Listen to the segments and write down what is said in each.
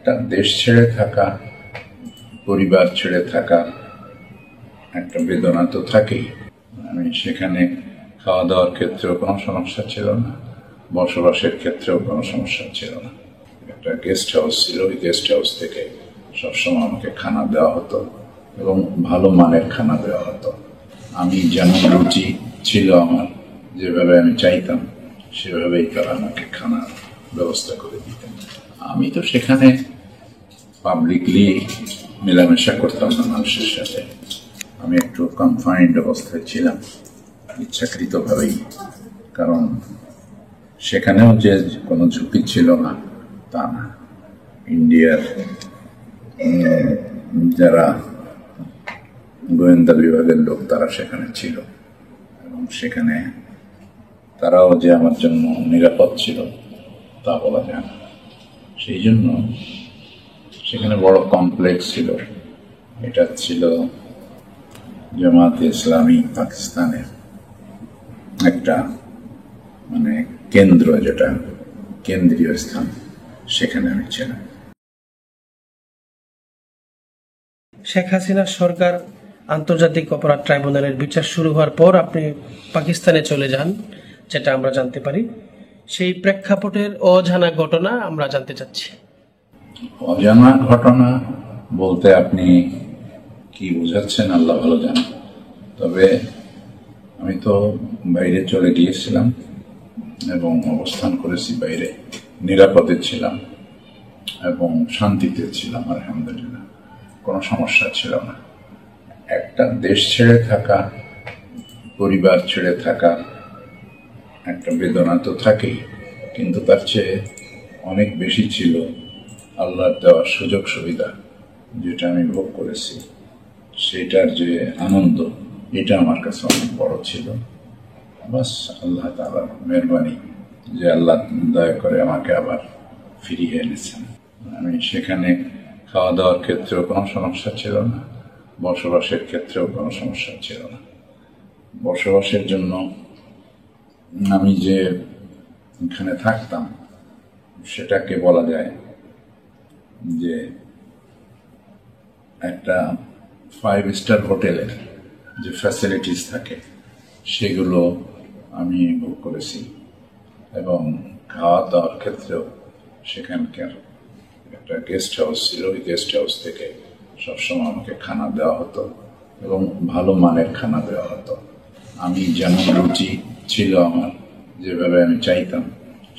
একটা দেশ ছেড়ে থাকা, পরিবার ছেড়ে থাকা একটা বেদনা তো থাকেই। আমি সেখানে খাওয়া দাওয়ার ক্ষেত্রেও কোনো সমস্যা ছিল না, বসবাসের ক্ষেত্রেও কোনো সমস্যা ছিল না। একটা গেস্ট হাউস ছিল, ওই গেস্ট হাউস থেকে সবসময় আমাকে খানা দেওয়া হতো এবং ভালো মানের খানা দেওয়া হতো। আমি যেমন রুচি ছিল আমার, যেভাবে আমি চাইতাম সেভাবেই তারা আমাকে খানার ব্যবস্থা করে দিতেন। আমি তো সেখানে পাবলিকলি মেলামেশা করতাম না মানুষের সাথে। আমি একটু কনফাইন্ড অবস্থায় ছিলাম ইচ্ছাকৃতভাবেই, কারণ সেখানেও যে কোনো ঝুঁকি ছিল না তা না। ইন্ডিয়ার যারা গোয়েন্দা বিভাগের লোক তারা সেখানে ছিল এবং সেখানে তারাও যে আমার জন্য নিরাপদ ছিল তা বলা যায় না। সেই জন্য সেখানে বড় কমপ্লেক্স ছিল। এটা ছিল জামায়াতে ইসলামী পাকিস্তানের একটা কেন্দ্র, যেটা কেন্দ্রীয় স্থান, সেখানে আমি ছিলাম। শেখ হাসিনার সরকার আন্তর্জাতিক অপরাধ ট্রাইব্যুনালের বিচার শুরু হওয়ার পর আপনি পাকিস্তানে চলে যান, যেটা আমরা জানতে পারি। সেই প্রেক্ষাপটের অজানা ঘটনা আমরা জানতে চাচ্ছি। অজানা ঘটনা বলতে আপনি কি বোঝাচ্ছেন আল্লাহ ভালো জানেন। তবে আমি তো বাইরে চলে গিয়েছিলাম এবং অবস্থান করেছি বাইরে, নিরাপদে ছিলাম এবং শান্তিতে ছিলাম, আলহামদুলিল্লাহ, কোনো সমস্যা ছিল না। একটা দেশ ছেড়ে থাকা, পরিবার ছেড়ে থাকা একটা বেদনা তো থাকেই, কিন্তু তার চেয়ে অনেক বেশি ছিল আল্লাহর দেওয়া সুযোগ সুবিধা, যেটা আমি ভোগ করেছি। সেটার যে আনন্দ, এটা আমার কাছে অনেক বড় ছিল। বাস আল্লাহ তাআলার মেহরবানি যে আল্লাহ দয়া করে আমাকে আবার ফিরিয়ে এনেছেন। আমি সেখানে খাওয়া দাওয়ার ক্ষেত্রেও কোনো সমস্যা ছিল না, বসবাসের ক্ষেত্রেও কোনো সমস্যা ছিল না। বসবাসের জন্য আমি যে এখানে থাকতাম, সেটাকে বলা যায় যে একটা 5 স্টার হোটেলের যে ফ্যাসিলিটিস থাকে সেগুলো আমি ভোগ করেছি এবং খাওয়া দাওয়ার ক্ষেত্রেও সেখানকার একটা গেস্ট হাউস ছিল, ওই গেস্ট হাউস থেকে সবসময় আমাকে খানা দেওয়া হতো এবং ভালো মানের খানা দেওয়া হতো। আমি যেমন রুচি ছিল আমার, যেভাবে আমি চাইতাম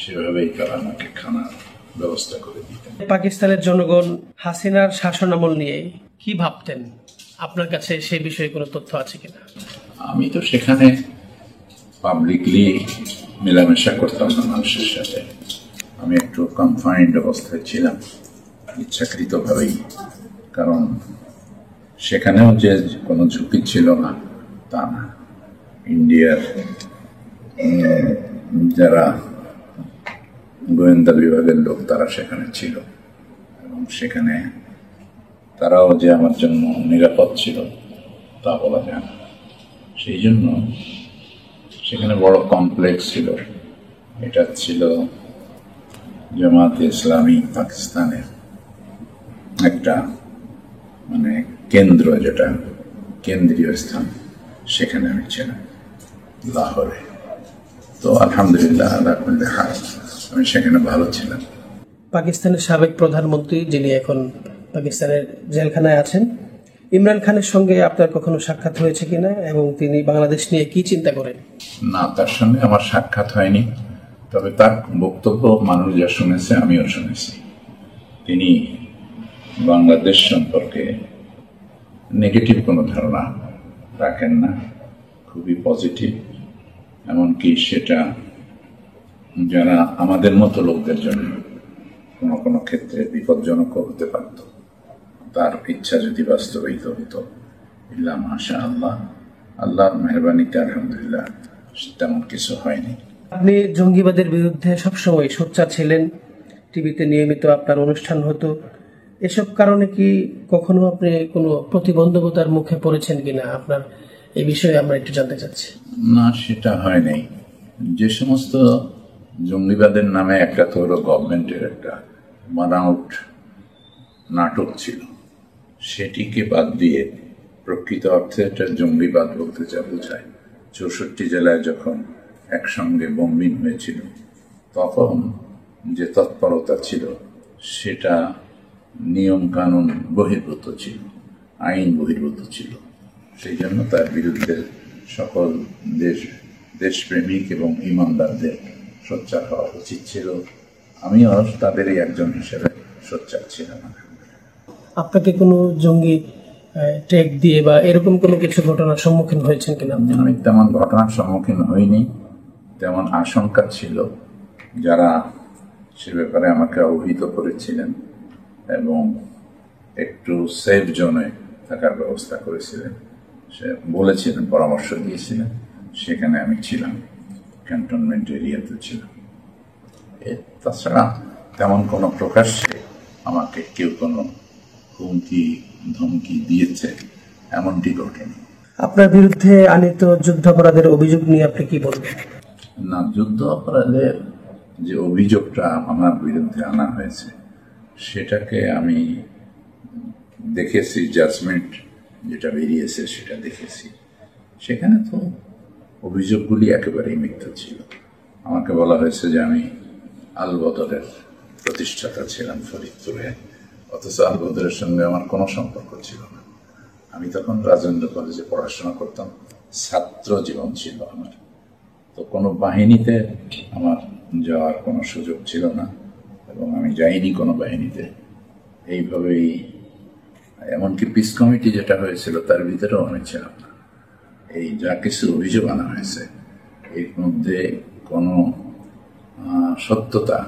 সেভাবেই তারা আমাকে খানার ব্যবস্থা করে দিতেন। পাকিস্তানের জনগণ হাসিনার শাসনামল নিয়ে কি ভাবতেন? আপনার কাছে সেই বিষয়ে কোনো তথ্য আছে কিনা? আমি তো সেখানে পাবলিকলি মেলামেশা করতাম না মানুষের সাথে। আমি একটু কনফাইন্ড অবস্থায় ছিলাম ইচ্ছাকৃতভাবেই, কারণ সেখানেও যে কোনো ঝুঁকি ছিল না তা না। ইন্ডিয়ার যারা গোয়েন্দা বিভাগের লোক তারা সেখানে ছিল এবং সেখানে তারাও যে আমার জন্য নিরাপদ ছিল তা বলা যায় না। সেই জন্য সেখানে বড় কমপ্লেক্স ছিল। এটা ছিল জামায়াতে ইসলামী পাকিস্তানের একটা কেন্দ্র, যেটা কেন্দ্রীয় স্থান, সেখানে আমি ছিলাম লাহোরে। তো আলহামদুলিল্লাহ আমি সেখানে ভালো ছিলাম। পাকিস্তানের সাবেক প্রধানমন্ত্রী, যিনি এখন পাকিস্তানের জেলখানায় আছেন, ইমরান খানের সঙ্গে আপনার কখনো সাক্ষাৎ হয়েছে কিনা এবং তিনি বাংলাদেশ নিয়ে কি চিন্তা করেন? না, তার সঙ্গে আমার সাক্ষাৎ হয়নি। তবে তার বক্তব্য মানুষ যা শুনেছে আমিও শুনেছি। তিনি বাংলাদেশ সম্পর্কে নেগেটিভ কোনো ধারণা রাখেন না, খুবই পজিটিভ। এমনকি সেটা যারা আমাদের মতো লোকদের জন্য কোনো কোনো ক্ষেত্রে বিপজ্জনকও হতে পারত। তার ইচ্ছা যদি বাস্তবায়িত হতো, ইল্লা মাশা আল্লাহ, আল্লাহর মেহরবানিতে আলহামদুলিল্লাহ তেমন কিছু হয়নি। আপনি জঙ্গিবাদের বিরুদ্ধে সবসময় সোচ্চার ছিলেন, টিভিতে নিয়মিত আপনার অনুষ্ঠান হতো। এসব কারণে কি কখনো আপনি কোনো প্রতিবন্ধকতার মুখে পড়েছেন কিনা? আপনার এই বিষয়ে আমরা একটু জানতে চাচ্ছি। না, সেটা হয় নাই। যে সমস্ত জঙ্গিবাদের নামে একটা তো হলো গভর্নমেন্টের একটা বানাউট নাটক ছিল, সেটিকে বাদ দিয়ে প্রকৃত অর্থে এটা জঙ্গিবাদ বলতে যা বোঝায়। 64 জেলায় যখন একসঙ্গে বোমবিং হয়েছিল, তখন যে তৎপরতা ছিল সেটা নিয়ম কানুন বহির্ভূত ছিল, আইন বহির্ভূত ছিল। সেই জন্য তার বিরুদ্ধে সকল দেশপ্রেমিক এবং ইমানদারদের সোচ্চার হওয়া উচিত ছিল। আমিও তাদেরই একজন হিসেবে সোচ্চার ছিলাম। আপনাকে কোনো জঙ্গি ট্যাগ দিয়ে বা এরকম কোনো কিছু ঘটনার সম্মুখীন হয়েছেন কিনা আপনি? আমি তেমন ঘটনার সম্মুখীন হইনি, তেমন আশঙ্কা ছিল। যারা সে ব্যাপারে আমাকে অবহিত করেছিলেন এবং একটু সেফ জোনে থাকার ব্যবস্থা করেছিলেন, সে বলেছিলেন, পরামর্শ দিয়েছিলেন, সেখানে আমি ছিলাম, ক্যান্টনমেন্ট এরিয়াতে ছিলাম। তাছাড়া তেমন কোনো প্রকাশ্যে আমাকে কেউ কোনো হুমকি ধমকি দিয়েছে এমনটি ঘটেনি। আপনার বিরুদ্ধে আনীত যুদ্ধাপরাধের অভিযোগ নিয়ে আপনি কি বলবেন? না, যুদ্ধ অপরাধের যে অভিযোগটা আমার বিরুদ্ধে আনা হয়েছে সেটাকে আমি দেখেছি, জাজমেন্ট যেটা বেরিয়েছে সেটা দেখেছি। সেখানে তো অভিযোগগুলি একেবারেই মিথ্যা ছিল। আমাকে বলা হয়েছে যে আমি আল বদরের প্রতিষ্ঠাতা ছিলাম ফরিদপুরে, অথচ আল বদরের সঙ্গে আমার কোনো সম্পর্ক ছিল না। আমি তখন রাজেন্দ্র কলেজে পড়াশোনা করতাম, ছাত্র জীবন ছিল আমার। তো কোনো বাহিনীতে আমার যাওয়ার কোনো সুযোগ ছিল না এবং আমি যাইনি কোনো বাহিনীতে। এইভাবেই এমনকি পিস কমিটি যেটা হয়েছিল তার ভিতরেও আমি ছিলাম না। এই যা কিছু অভিযোগ আনা হয়েছে এর মধ্যে কোনো সত্যতা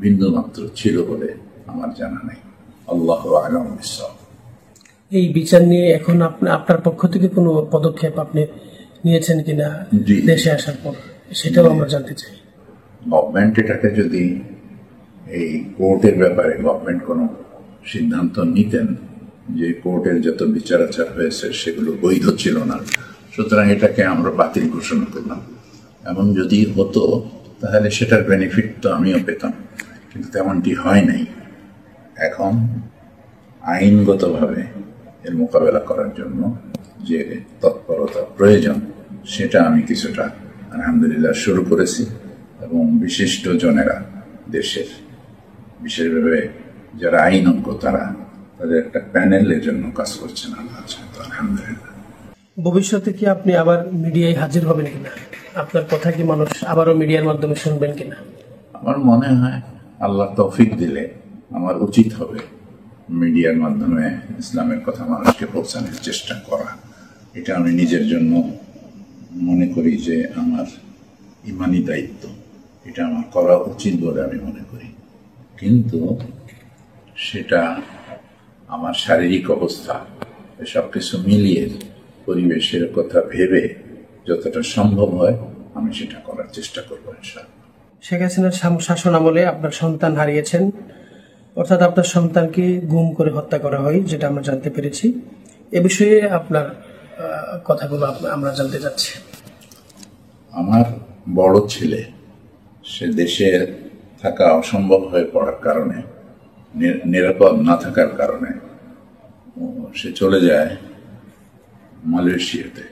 বিন্দুমাত্র ছিল বলে আমার জানা নেই। আল্লাহু আ'লাম বিস-সাওয়াব। এই বিচার নিয়ে এখন আপনার পক্ষ থেকে কোনো পদক্ষেপ আপনি নিয়েছেন কিনা জি। দেশে আসার পর, সেটাও আমরা জানতে চাই। গভর্নমেন্ট এটাকে যদি এই কোর্টের ব্যাপারে গভর্নমেন্ট কোনো সিদ্ধান্ত নিতেন যে কোর্টের যত বিচার আচার হয়েছে সেগুলো বৈধ ছিল না, সুতরাং এটাকে আমরা বাতিল ঘোষণা করলাম, এমন যদি হতো তাহলে সেটার বেনিফিট তো আমিও পেতাম, কিন্তু তেমনটি হয় নাই। এখন আইনগতভাবে এর মোকাবেলা করার জন্য যে তৎপরতা প্রয়োজন সেটা আমি কিছুটা আলহামদুলিল্লাহ শুরু করেছি এবং বিশিষ্ট জনেরা দেশের, বিশেষভাবে যারা আইনজ্ঞ তাদের একটা প্যানেলের জন্য কাজ করছেন আলহামদুলিল্লাহ। ভবিষ্যতে কি আপনি আবার মিডিয়ায় হাজির হবেন কিনা? আপনার কথা কি মানুষ আবারও মিডিয়ার মাধ্যমে শুনবেন কিনা? আমার মনে হয় আল্লাহ তৌফিক দিলে আমার উচিত হবে মিডিয়ার মাধ্যমে ইসলামের কথা মানুষকে পৌঁছানোর চেষ্টা করা। এটা আমি নিজের জন্য মনে করি যে আমার ইমানি দায়িত্ব, এটা আমার করা উচিত বলে আমি মনে করি। কিন্তু সেটা আমার শারীরিক অবস্থা সব কিছু মিলিয়ে পরিবেশের কথা ভেবে যতটা সম্ভব হয় আমি সেটা করার চেষ্টা করবো ইনশাআল্লাহ। শেখ হাসিনার শাসন আমলে আপনার সন্তান হারিয়েছেন, অর্থাৎ আপনার সন্তানকে গুম করে হত্যা করা হয়, যেটা আমরা জানতে পেরেছি। এ বিষয়ে আপনার কথাগুলো আমরা জানতে চাচ্ছি। আমার বড় ছেলে সে দেশে থাকা অসম্ভব হয়ে পড়ার কারণে, নিরাপদ না থাকার কারণে সে চলে যায় মালয়েশিয়াতে,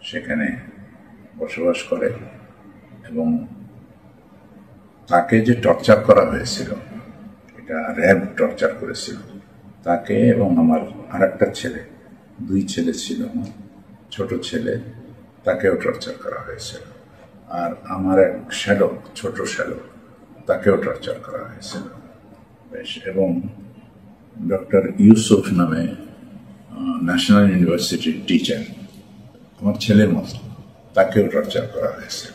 সেখানে বসবাস করে এবং তাকে যে টর্চার করা হয়েছিল, এটা র্যাব টর্চার করেছিল তাকে এবং আমার আর একটা ছেলে, 2 ছেলে ছিল আমার, ছোট ছেলে, তাকেও টর্চার করা হয়েছিল। আর আমার এক শ্যালক, ছোট শ্যালক, তাকেও টর্চার করা হয়েছিল বেশ। এবং ডক্টর ইউসুফ নামে ন্যাশনাল ইউনিভার্সিটির টিচার, আমার ছেলের মতো, তাকেও টর্চার করা হয়েছে।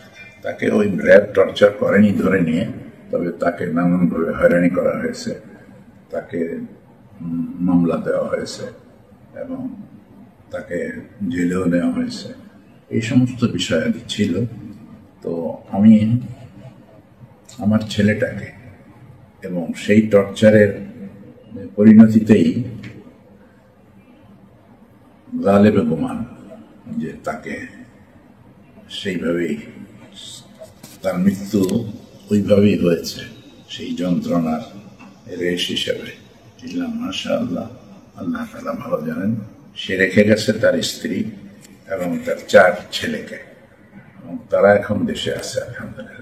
তাকে ওই র্যাব টর্চার করেনি ধরে নিয়ে, তবে তাকে নানানভাবে হয়রানি করা হয়েছে, তাকে মামলা দেওয়া হয়েছে এবং তাকে জেলেও নেওয়া হয়েছে। এই সমস্ত বিষয় ছিল। তো আমি আমার ছেলেটাকে এবং সেই টর্চারের পরিণতিতেই গালেবে গুমান যে তাকে সেইভাবেই তার মৃত্যু ওইভাবেই হয়েছে, সেই যন্ত্রণার রেশ হিসাবে ইল্লা মাশাআল্লাহ, আল্লাহ তাআলা ভালো জানেন। সে রেখে গেছে তার স্ত্রী এবং তার 4 ছেলেকে, এবং তারা এখন দেশে আছে আলহামদুলিল্লাহ।